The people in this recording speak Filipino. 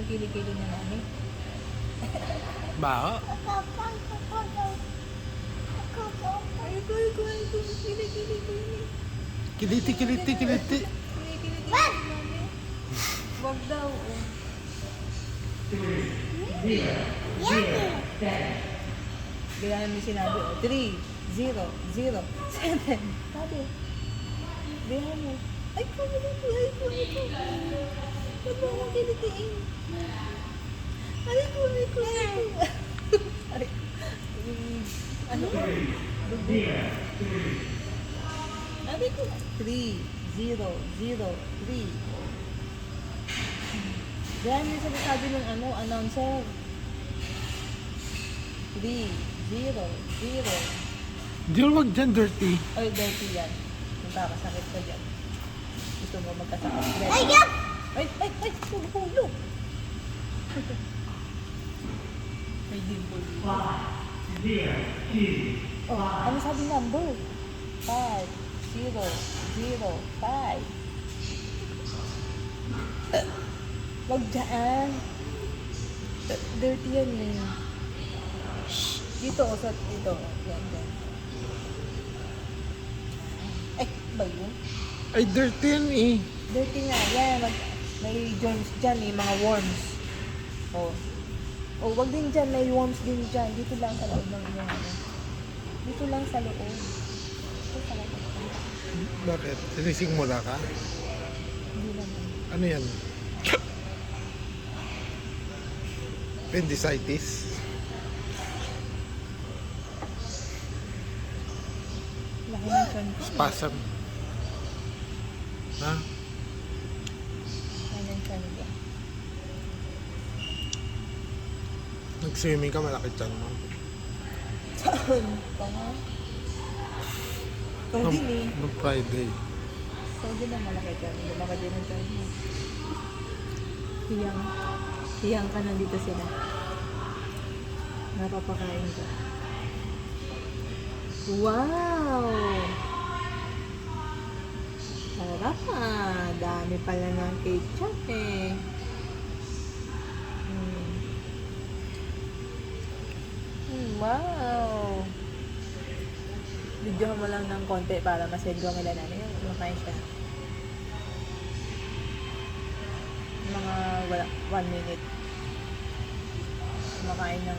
Kili-kili na namin. Baho. Ay, ko. Kili-kili. Kiliti. Kili-kili na namin. Wag daw. Oh. Bigyan namin sinabi. 3, 0, 0, 7. Sabi. Bigyan mo. Ay, ko. Ba't mo akong kilitiin? Ay, ko. Ay, ano ko? Sabi ko. 3, 0, 0, 3. Bigyan mo yung sabi ng announcer. 3, 0, 0. Di wag dyan, dirty. Ay, dirty yan. Magkakasakit ka dyan. Gusto mo magkasakit. Ay, yap! Ay! Hulog! May dimple. Oh, ano sabi number? 5, 0, 0, 5. Wag dyan. Dirty yan eh. Dito, dito. Yan. Ay, ba yun? Ay, dirty yan eh. Dirty nga yan. May germs dyan eh, mga worms. Oh. Oh, wag din dyan, may worms din dyan. Dito lang sa loob ng inyong ano. Dito lang sa loob. Dito sa loob. Bakit? Sinising mo na ka? Hindi naman. Ano yan? Appendicitis? Laki ng chan ko. Spasm? Ha? Laki ng chan ko. Nag-swimming ka, malaki chan mo. Saan? Tanga. Ikaw din eh. Nung Friday. Ikaw din ang malaki chan. Lumaki din ang chan mo. Hiyang ka nandito sila. Napapakain ka. Wow! Sarap ah. Dami pala ng ketchup eh. Wow! Videohan mo lang ng konti para masend ko ang ilan namin. Kumakain siya. Mga 1 minute. Kumakain ng